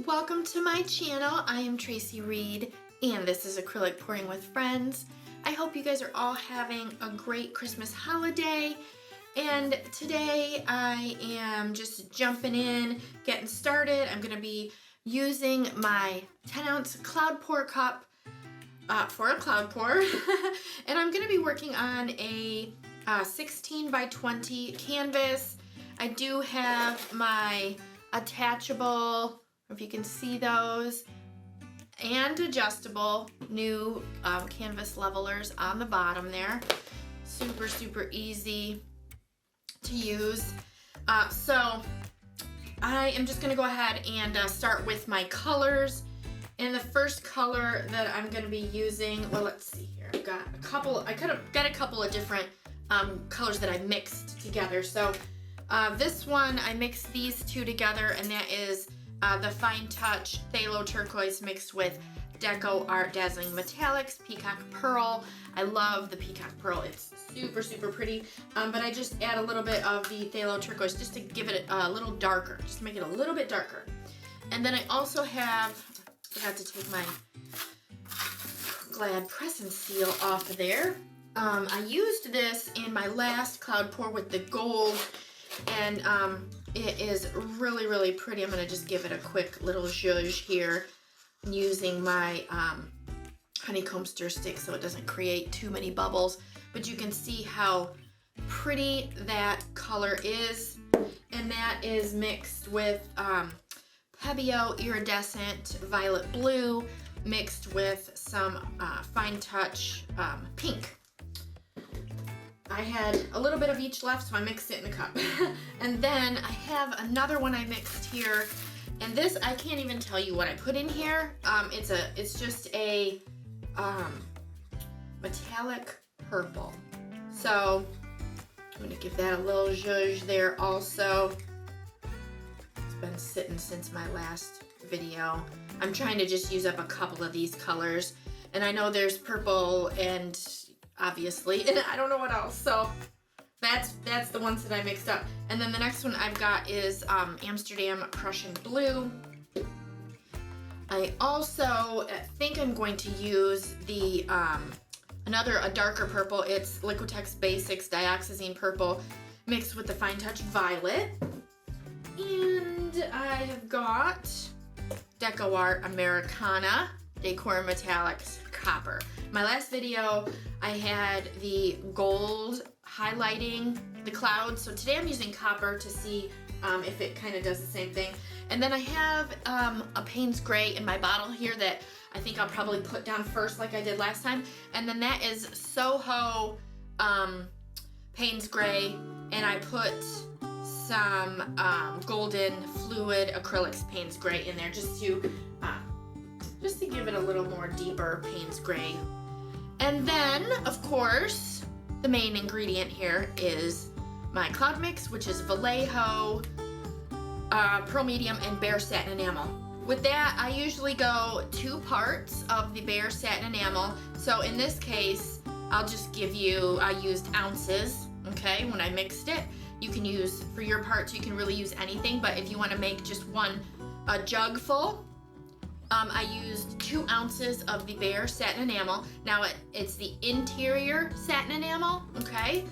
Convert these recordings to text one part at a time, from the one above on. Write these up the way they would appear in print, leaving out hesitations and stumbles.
Welcome to my channel. I am Tracie Reed and this is Acrylic Pouring with Friends. I hope you guys are all having a great Christmas holiday, and today I am just jumping in, getting started. I'm going to be using my 10-ounce cloud pour cup for a cloud pour and I'm going to be working on a 16 by 20 canvas. I do have my attachable, if you can see those, and adjustable new canvas levelers on the bottom there. Super easy to use. So I am just gonna go ahead and start with my colors. And the first color that I'm gonna be using, well, let's see here. I've got a couple, I could have got a couple of different colors that I mixed together. So this one, I mixed these two together, and that is the Fine Touch Phthalo Turquoise mixed with DecoArt Dazzling Metallics Peacock Pearl. I love the Peacock Pearl. It's super pretty. But I just add a little bit of the Phthalo Turquoise just to give it a little darker, just to make it a little bit darker. And then I also have, forgot to take my Glad press and seal off of there. I used this in my last cloud pour with the gold, and it is really pretty. I'm gonna just give it a quick little zhuzh here using my honeycomb stir stick so it doesn't create too many bubbles. But you can see how pretty that color is, and that is mixed with Pebeo Iridescent Violet Blue mixed with some Fine Touch pink. I had a little bit of each left, so I mixed it in the cup. And then I have another one I mixed here, and this, I can't even tell you what I put in here. It's just a metallic purple. So I'm gonna give that a little zhuzh there also. It's been sitting since my last video. I'm trying to just use up a couple of these colors, and I know there's purple and obviously, and I don't know what else, so that's the ones that I mixed up. And then the next one I've got is Amsterdam Prussian Blue. I also think I'm going to use the a darker purple. It's Liquitex Basics Dioxazine Purple mixed with the Fine Touch Violet. And I've got DecoArt Americana Decor Metallics Copper. My last video, I had the gold highlighting the clouds, so today I'm using copper to see if it kind of does the same thing. And then I have a Payne's Gray in my bottle here that I think I'll probably put down first like I did last time. And then that is Soho Payne's Gray, and I put some golden fluid acrylics Payne's Gray in there just to give it a little more deeper Payne's Gray. And then, of course, the main ingredient here is my cloud mix, which is Vallejo, Pearl Medium, and Bare Satin Enamel. With that, I usually go 2 parts of the Bare Satin Enamel. So in this case, I'll just give you, I used ounces, okay, when I mixed it. You can use, for your parts, you can really use anything, but if you want to make just a jug full, I used 2 ounces of the Bare Satin Enamel. Now it's the interior satin enamel, okay?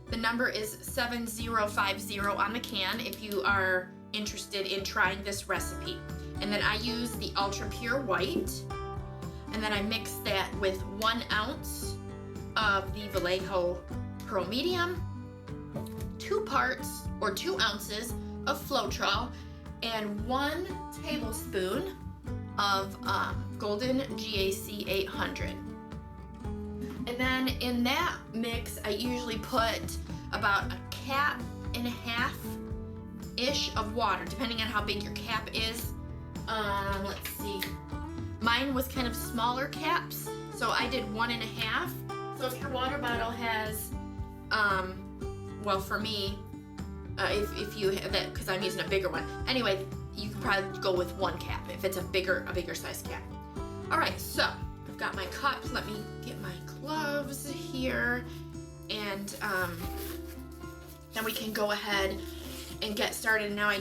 The number is 7050 on the can if you are interested in trying this recipe. And then I use the Ultra Pure White, and then I mix that with 1 ounce of the Vallejo Pearl Medium, 2 parts or 2 ounces of Floetrol, and 1 tablespoon of golden GAC 800. And then in that mix, I usually put about 1.5 cups-ish of water, depending on how big your cap is. Let's see. Mine was kind of smaller caps, so I did 1.5. So if your water bottle has, well, for me, if you have that, because I'm using a bigger one. Anyway, you can probably go with one cap if it's a bigger size cap. All right, so I've got my cups. Let me get my gloves here, and then we can go ahead and get started. Now I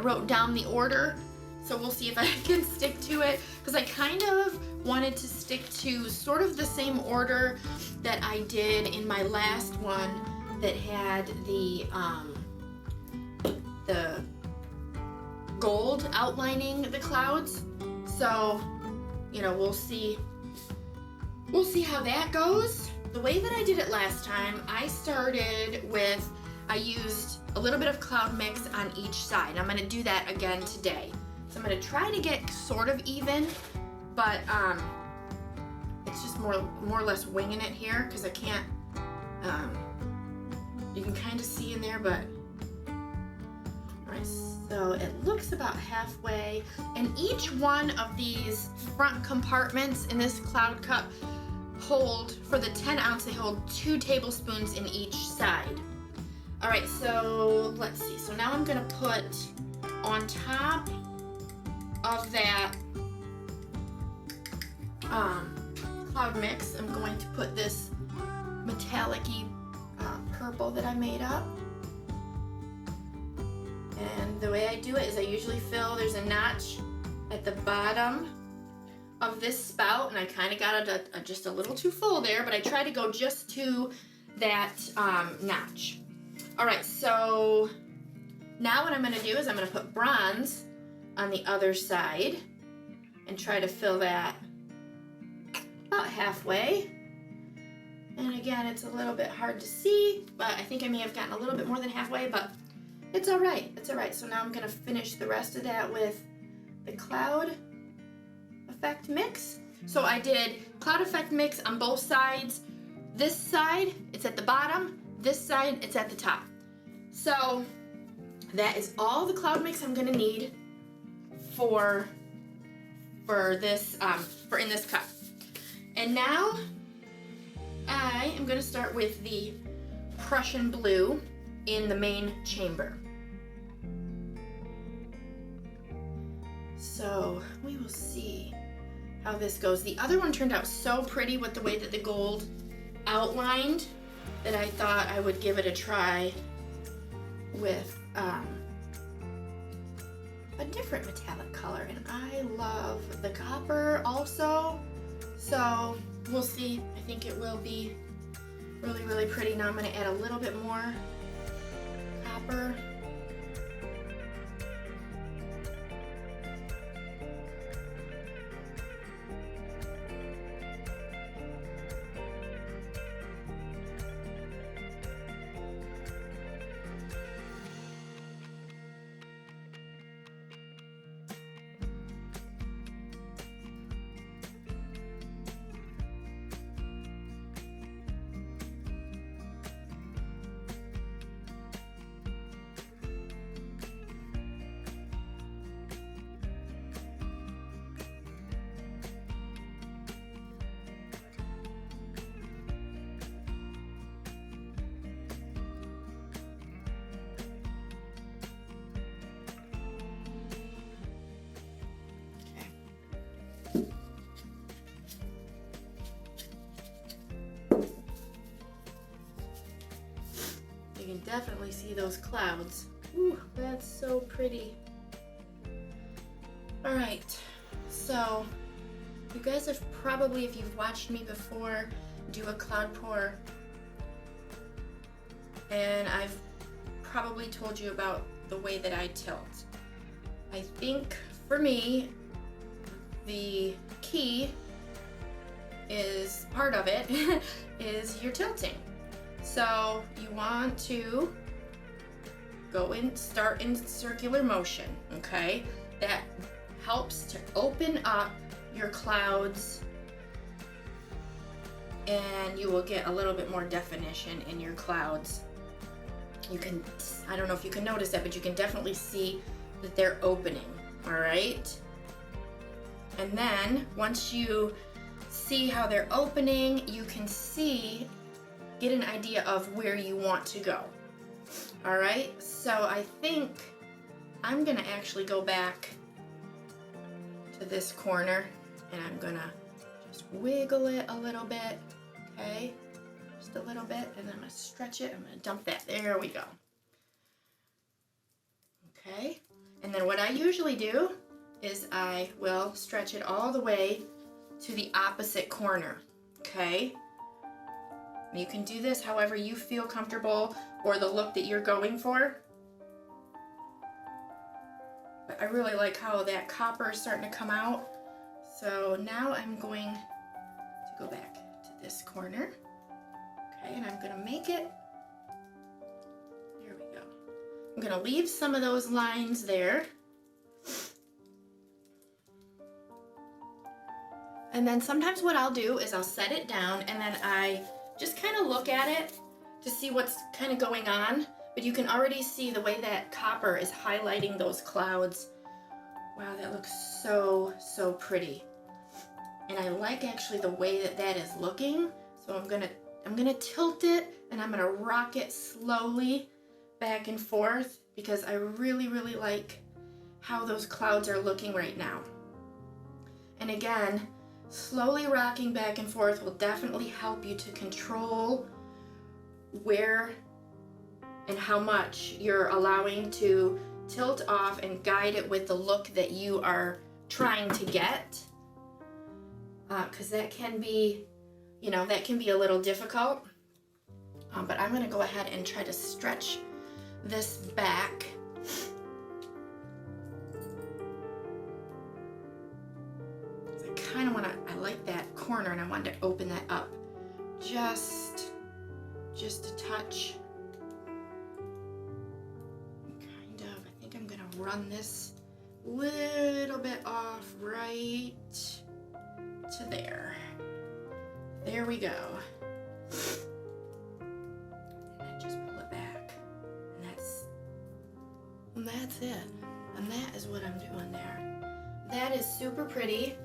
wrote down the order, so we'll see if I can stick to it, because I kind of wanted to stick to sort of the same order that I did in my last one that had the gold outlining the clouds. So, you know, we'll see how that goes. The way that I did it last time, I used a little bit of cloud mix on each side. I'm gonna do that again today. So I'm gonna try to get sort of even, but it's just more or less winging it here, because I can't, you can kind of see in there, but, all right, so it looks about halfway, and each one of these front compartments in this cloud cup hold, for the 10 ounce, they hold 2 tablespoons in each side. All right, so let's see. So now I'm gonna put on top of that cloud mix, I'm going to put this metallic-y purple that I made up. And the way I do it is I usually there's a notch at the bottom of this spout, and I kind of got it just a little too full there, but I try to go just to that notch. All right, so now what I'm gonna do is I'm gonna put bronze on the other side and try to fill that about halfway. And again, it's a little bit hard to see, but I think I may have gotten a little bit more than halfway, but it's all right, it's all right. So now I'm gonna finish the rest of that with the cloud effect mix. So I did cloud effect mix on both sides. This side, it's at the bottom. This side, it's at the top. So that is all the cloud mix I'm gonna need for this, in this cup. And now I am gonna start with the Prussian blue in the main chamber. So we will see how this goes. The other one turned out so pretty with the way that the gold outlined that I thought I would give it a try with a different metallic color, and I love the copper also, so we'll see. I think it will be really, really pretty. Now I'm going to add a little bit more copper. You can definitely see those clouds. Ooh, that's so pretty. All right, so you guys have probably, if you've watched me before, do a cloud pour, and I've probably told you about the way that I tilt. I think for me, the key is, part of it, is your tilting. So you want to start in circular motion, okay? That helps to open up your clouds, and you will get a little bit more definition in your clouds. You can, I don't know if you can notice that, but you can definitely see that they're opening, all right? And then once you see how they're opening, you can get an idea of where you want to go. All right, so I think I'm gonna actually go back to this corner and I'm gonna just wiggle it a little bit, okay? Just a little bit, and then I'm gonna stretch it. I'm gonna dump that. There we go. Okay, and then what I usually do is I will stretch it all the way to the opposite corner, okay? You can do this however you feel comfortable or the look that you're going for. But I really like how that copper is starting to come out. So now I'm going to go back to this corner. Okay, and I'm gonna make it, there we go. I'm gonna leave some of those lines there. And then sometimes what I'll do is I'll set it down and then I just kind of look at it to see what's kind of going on. But you can already see the way that copper is highlighting those clouds. Wow, that looks so, so pretty. And I like actually the way that that is looking. So I'm gonna tilt it and I'm gonna rock it slowly back and forth because I really, really like how those clouds are looking right now. And again, slowly rocking back and forth will definitely help you to control where and how much you're allowing to tilt off and guide it with the look that you are trying to get. Because that can be, you know, that can be a little difficult. But I'm gonna go ahead and try to stretch this back. I like that corner and I wanted to open that up just a touch. Kind of, I think I'm gonna run this little bit off right to there. There we go. And I just pull it back. And that's it. And that is what I'm doing there. That is super pretty.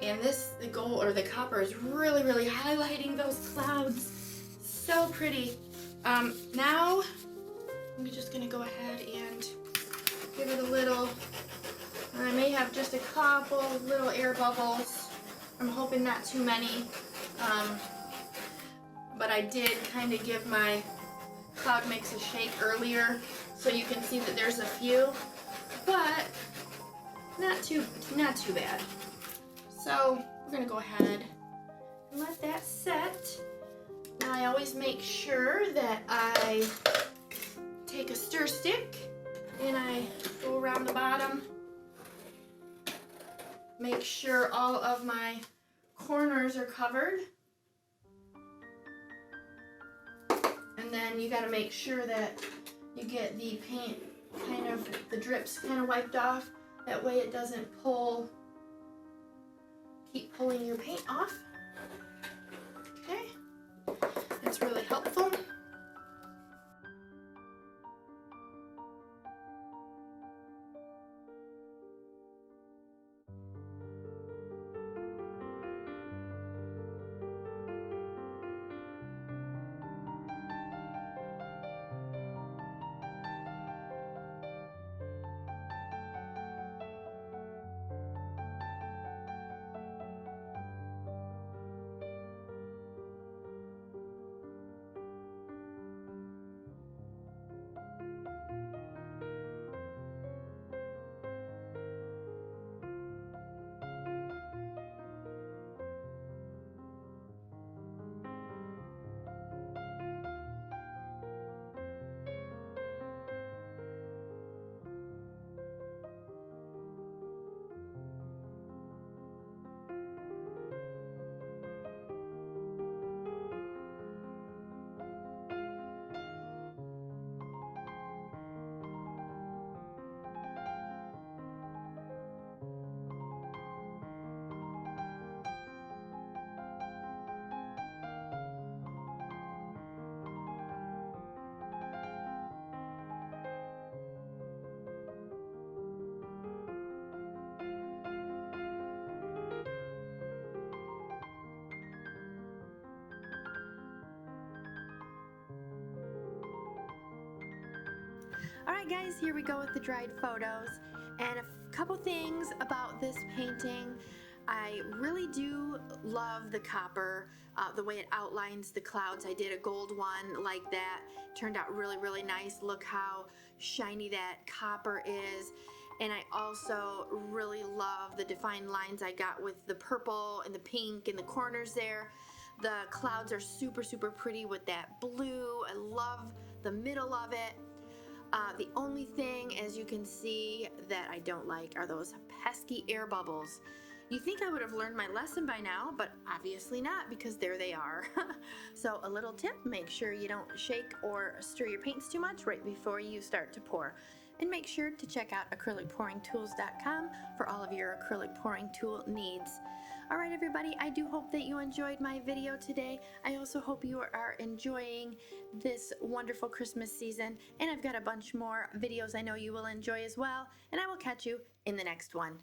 And the gold or the copper is really, really highlighting those clouds. So pretty. Now, I'm just gonna go ahead and give it a little, I may have just a couple little air bubbles. I'm hoping not too many. But I did kind of give my cloud mix a shake earlier, so you can see that there's a few, but not too bad. So we're gonna go ahead and let that set. Now I always make sure that I take a stir stick and I go around the bottom. Make sure all of my corners are covered. And then you gotta make sure that you get the paint the drips kind of wiped off. That way it doesn't keep pulling your paint off. Okay, that's really helpful. Alright guys, here we go with the dried photos, and a couple things about this painting. I really do love the copper, the way it outlines the clouds. I did a gold one like that. Turned out really, really nice. Look how shiny that copper is. And I also really love the defined lines I got with the purple and the pink in the corners there. The clouds are super, super pretty with that blue. I love the middle of it. The only thing, as you can see, that I don't like are those pesky air bubbles. You think I would have learned my lesson by now, but obviously not, because there they are. So a little tip, make sure you don't shake or stir your paints too much right before you start to pour. And make sure to check out acrylicpouringtools.com for all of your acrylic pouring tool needs. Alright everybody, I do hope that you enjoyed my video today. I also hope you are enjoying this wonderful Christmas season, and I've got a bunch more videos I know you will enjoy as well, and I will catch you in the next one.